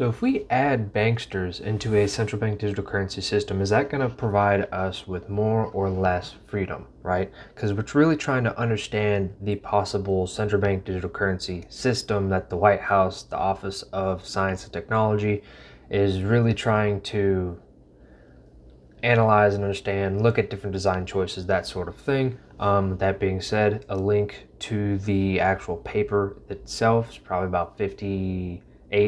So if we add Banksters into a central bank digital currency system, is that going to provide us with more or less freedom, right? Because we're really trying to understand the possible central bank digital currency system that the White House, the Office of Science and Technology, is really trying to analyze and understand, look at different design choices, that sort of thing. That being said, a link to the actual paper itself is probably about 58,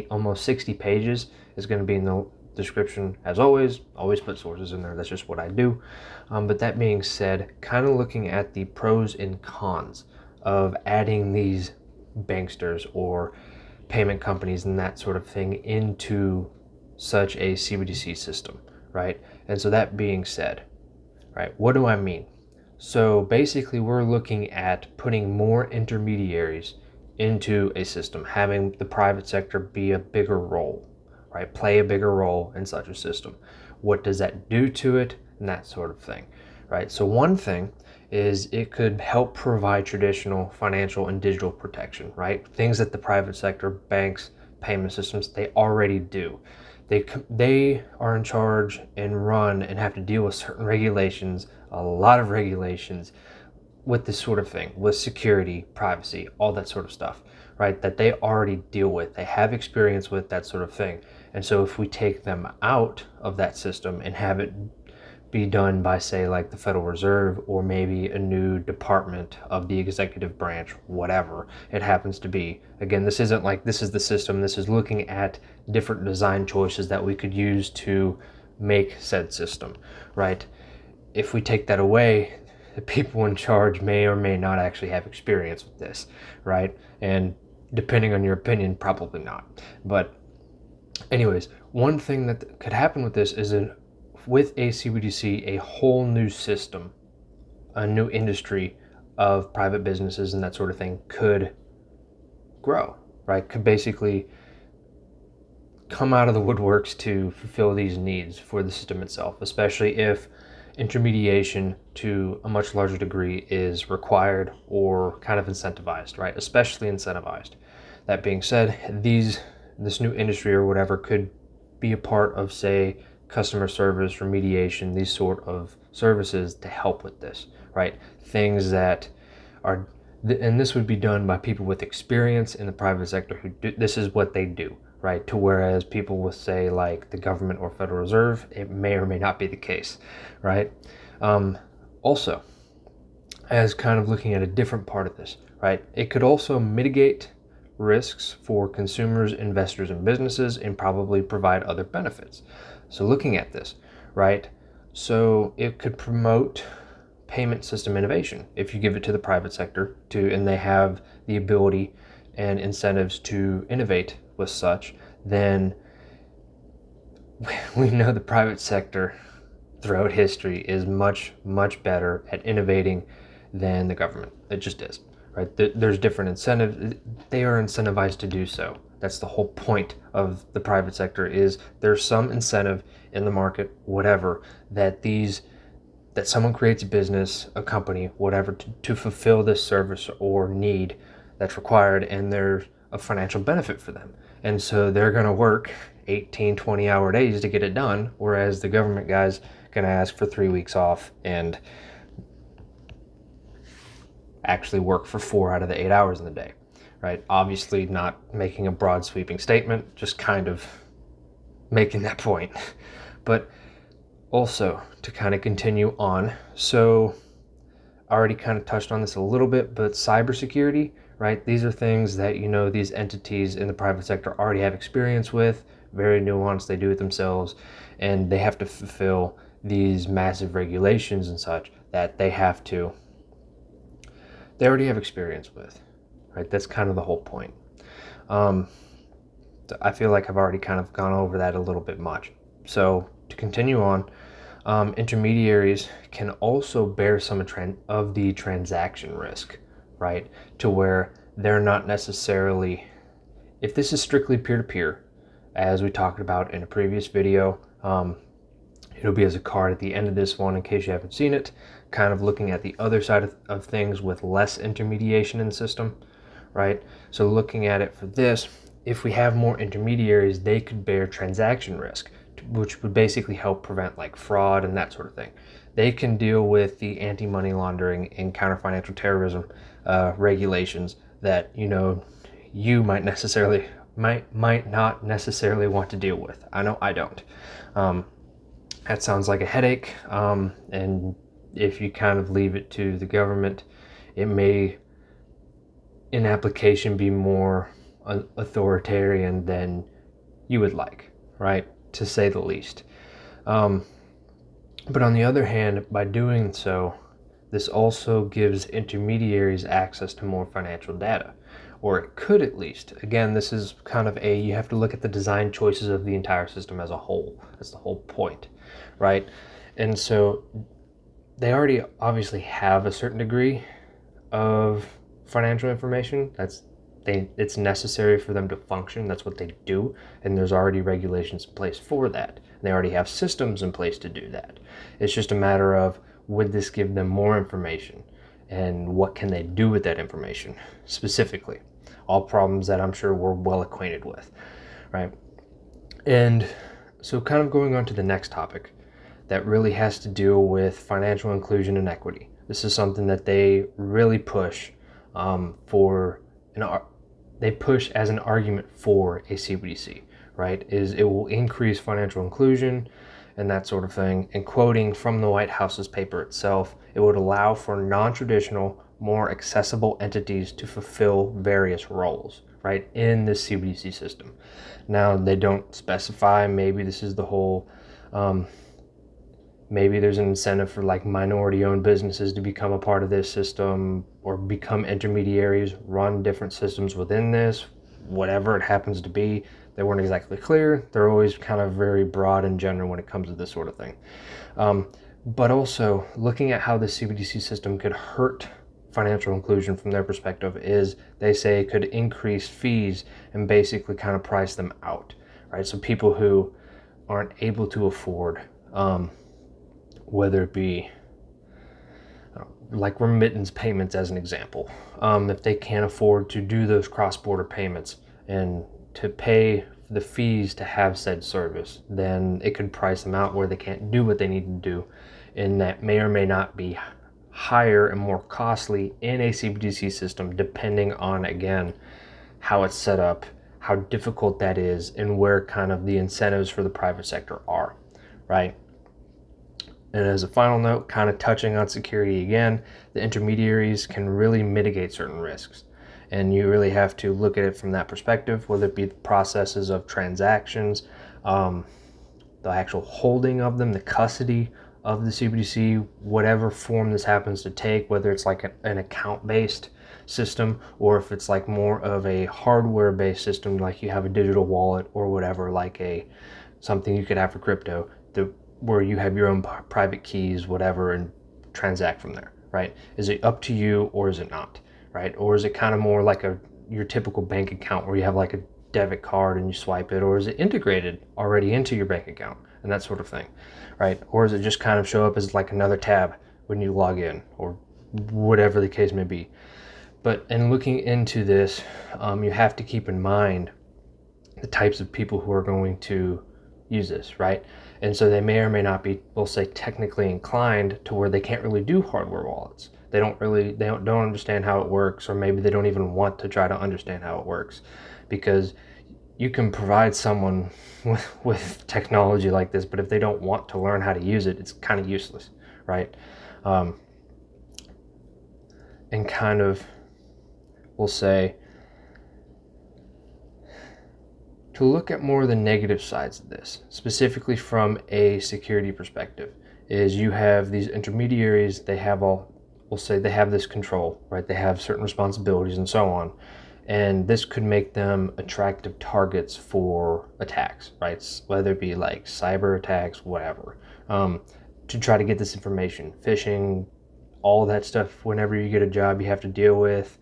almost 60 pages, is going to be in the description. As always put sources in there. That's just what I do. But that being said, kind of looking at the pros and cons of adding these banksters or payment companies and that sort of thing into such a CBDC system, right? And so that being said, right, what do I mean? So basically we're looking at putting more intermediaries into a system, having the private sector be a bigger role, right? Play a bigger role in such a system. What does that do to it? And that sort of thing, right? So one thing is it could help provide traditional financial and digital protection, right? Things that the private sector, banks, payment systems, they already do. They are in charge and run and have to deal with certain regulations, a lot of regulations with this sort of thing, with security, privacy, all that sort of stuff, right? That they already deal with. They have experience with that sort of thing. And so if we take them out of that system and have it be done by, say, like the Federal Reserve or maybe a new department of the executive branch, whatever it happens to be. Again, this isn't like this is the system. This is looking at different design choices that we could use to make said system, right? If we take that away, the people in charge may or may not actually have experience with this, right? And depending on your opinion, probably not. But anyways, one thing that could happen with this is with a CBDC, a whole new system, a new industry of private businesses and that sort of thing could grow, right? Could basically come out of the woodworks to fulfill these needs for the system itself, especially if intermediation to a much larger degree is required or kind of incentivized, right? Especially incentivized. That being said, this new industry or whatever could be a part of, say, customer service, remediation, these sort of services to help with this, right? Things that are, and this would be done by people with experience in the private sector who do, this is what they do, right? To whereas people with, say, like the government or Federal Reserve, it may or may not be the case, right? Also, as kind of looking at a different part of this, right? It could also mitigate risks for consumers, investors, and businesses, and probably provide other benefits. So looking at this, right? So it could promote payment system innovation if you give it to the private sector and they have the ability and incentives to innovate with such, then we know the private sector throughout history is much, much better at innovating than the government. It just is, right? There's different incentives. They are incentivized to do so. That's the whole point of the private sector, is there's some incentive in the market, whatever, that someone creates a business, a company, whatever, to fulfill this service or need that's required, and there's a financial benefit for them. And so they're going to work 18, 20-hour days to get it done, whereas the government guy's going to ask for 3 weeks off and actually work for 4 out of the 8 hours in the day, right? Obviously not making a broad sweeping statement, just kind of making that point. But also to kind of continue on, so I already kind of touched on this a little bit, but cybersecurity, right? These are things that, these entities in the private sector already have experience with, very nuanced, they do it themselves, and they have to fulfill these massive regulations and such that they already have experience with, right? That's kind of the whole point. I feel like I've already kind of gone over that a little bit much. So to continue on, intermediaries can also bear some of the transaction risk, right? To where they're not necessarily, if this is strictly peer-to-peer, as we talked about in a previous video, it'll be as a card at the end of this one in case you haven't seen it, kind of looking at the other side of things with less intermediation in the system, right? So looking at it for this, if we have more intermediaries, they could bear transaction risk, which would basically help prevent like fraud and that sort of thing. They can deal with the anti-money laundering and counter-financial terrorism regulations that you might not necessarily want to deal with. I know I don't. That sounds like a headache, and if you kind of leave it to the government, it may in application be more authoritarian than you would like, right? To say the least. But on the other hand, by doing so, this also gives intermediaries access to more financial data, or it could at least. Again, this is kind of you have to look at the design choices of the entire system as a whole. That's the whole point, right? And so they already obviously have a certain degree of financial information. It's necessary for them to function. That's what they do, and there's already regulations in place for that. And they already have systems in place to do that. It's just a matter of, would this give them more information, and what can they do with that information specifically? All problems that I'm sure we're well acquainted with, right? And so kind of going on to the next topic that really has to deal with financial inclusion and equity. This is something that they really push they push as an argument for a CBDC, right? Is it will increase financial inclusion and that sort of thing. And quoting from the White House's paper itself, it would allow for non-traditional, more accessible entities to fulfill various roles, right, in this CBDC system. Now, they don't specify, maybe this is the whole maybe there's an incentive for like minority-owned businesses to become a part of this system or become intermediaries, run different systems within this, whatever it happens to be. They weren't exactly clear. They're always kind of very broad and general when it comes to this sort of thing. But also looking at how the CBDC system could hurt financial inclusion from their perspective is they say it could increase fees and basically kind of price them out, right? So people who aren't able to afford whether it be like remittance payments as an example. If they can't afford to do those cross-border payments and to pay the fees to have said service, then it could price them out where they can't do what they need to do, and that may or may not be higher and more costly in a CBDC system, depending on, again, how it's set up, how difficult that is, and where kind of the incentives for the private sector are, right? And as a final note, kind of touching on security again, the intermediaries can really mitigate certain risks. And you really have to look at it from that perspective, whether it be the processes of transactions, the actual holding of them, the custody of the CBDC, whatever form this happens to take, whether it's like an account-based system or if it's like more of a hardware-based system, like you have a digital wallet or whatever, like something you could have for crypto, where you have your own private keys, whatever, and transact from there, right? Is it up to you or is it not, right? Or is it kind of more like your typical bank account where you have like a debit card and you swipe it, or is it integrated already into your bank account and that sort of thing, right? Or does it just kind of show up as like another tab when you log in, or whatever the case may be? But in looking into this, you have to keep in mind the types of people who are going to use this, right? And so they may or may not be, we'll say, technically inclined to where they can't really do hardware wallets. They don't understand how it works, or maybe they don't even want to try to understand how it works, because you can provide someone with technology like this, but if they don't want to learn how to use it, it's kind of useless, right? And kind of, we'll say, to look at more of the negative sides of this, specifically from a security perspective, is you have these intermediaries, they have they have this control, right? They have certain responsibilities and so on. And this could make them attractive targets for attacks, right? Whether it be like cyber attacks, whatever, to try to get this information, phishing, all that stuff. Whenever you get a job you have to deal with,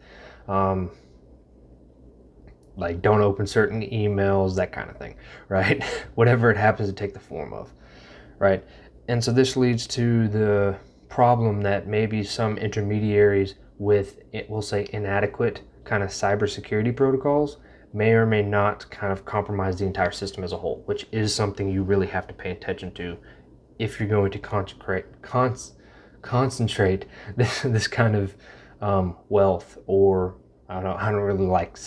like don't open certain emails, that kind of thing, right? Whatever it happens to take the form of, right? And so this leads to the problem that maybe some intermediaries with, we'll say, inadequate kind of cybersecurity protocols may or may not kind of compromise the entire system as a whole, which is something you really have to pay attention to if you're going to concentrate this kind of wealth, or I don't really like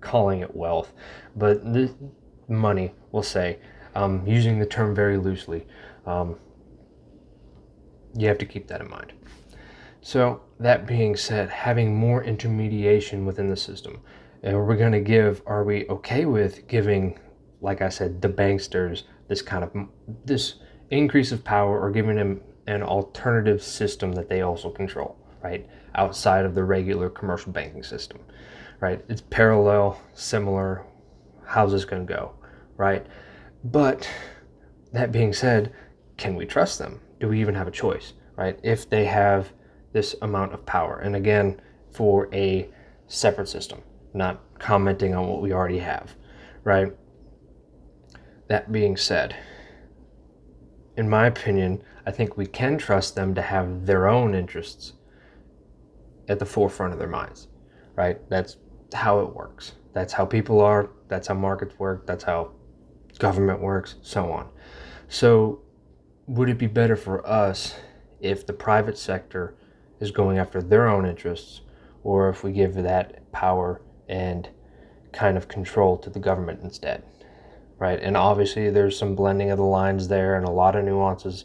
calling it wealth, but the money, we'll say, using the term very loosely. You have to keep that in mind. So that being said, having more intermediation within the system, and are we okay with giving, like I said, the banksters this increase of power, or giving them an alternative system that they also control, right? Outside of the regular commercial banking system, right? It's parallel, similar. How's this going to go, right? But that being said, can we trust them? Do we even have a choice, right? If they have this amount of power, and again, for a separate system, not commenting on what we already have, right? That being said, in my opinion, I think we can trust them to have their own interests at the forefront of their minds, right? That's how it works. That's how people are. That's how markets work. That's how government works, so on. So would it be better for us if the private sector is going after their own interests, or if we give that power and kind of control to the government instead, right? And obviously there's some blending of the lines there and a lot of nuances.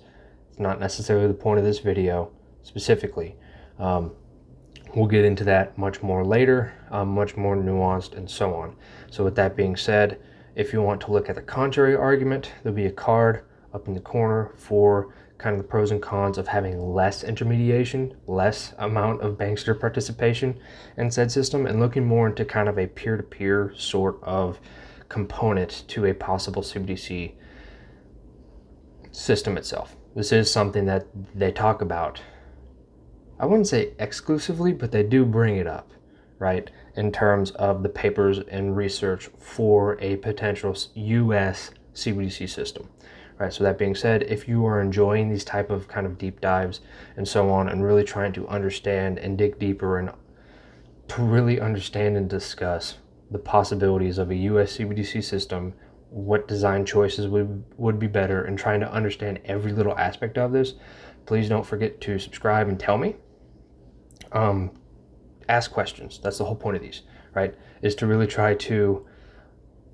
It's not necessarily the point of this video specifically. We'll get into that much more later, much more nuanced and so on. So with that being said, if you want to look at the contrary argument, there'll be a card up in the corner for kind of the pros and cons of having less intermediation, less amount of bankster participation in said system, and looking more into kind of a peer-to-peer sort of component to a possible CBDC system itself. This is something that they talk about, I wouldn't say exclusively, but they do bring it up, right? In terms of the papers and research for a potential U.S. CBDC system, right? So that being said, if you are enjoying these type of kind of deep dives and so on, and really trying to understand and dig deeper and to really understand and discuss the possibilities of a U.S. CBDC system, what design choices would be better, and trying to understand every little aspect of this, please don't forget to subscribe and tell me. Ask questions. That's the whole point of these, right? Is to really try to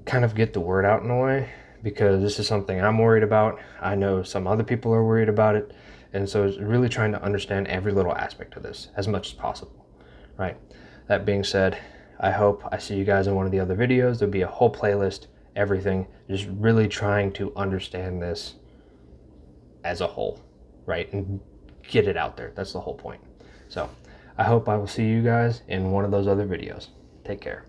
kind of get the word out in a way, because this is something I'm worried about. I know some other people are worried about it. And so it's really trying to understand every little aspect of this as much as possible, right? That being said, I hope I see you guys in one of the other videos. There'll be a whole playlist, everything, just really trying to understand this as a whole, right? And get it out there. That's the whole point. So I hope I will see you guys in one of those other videos. Take care.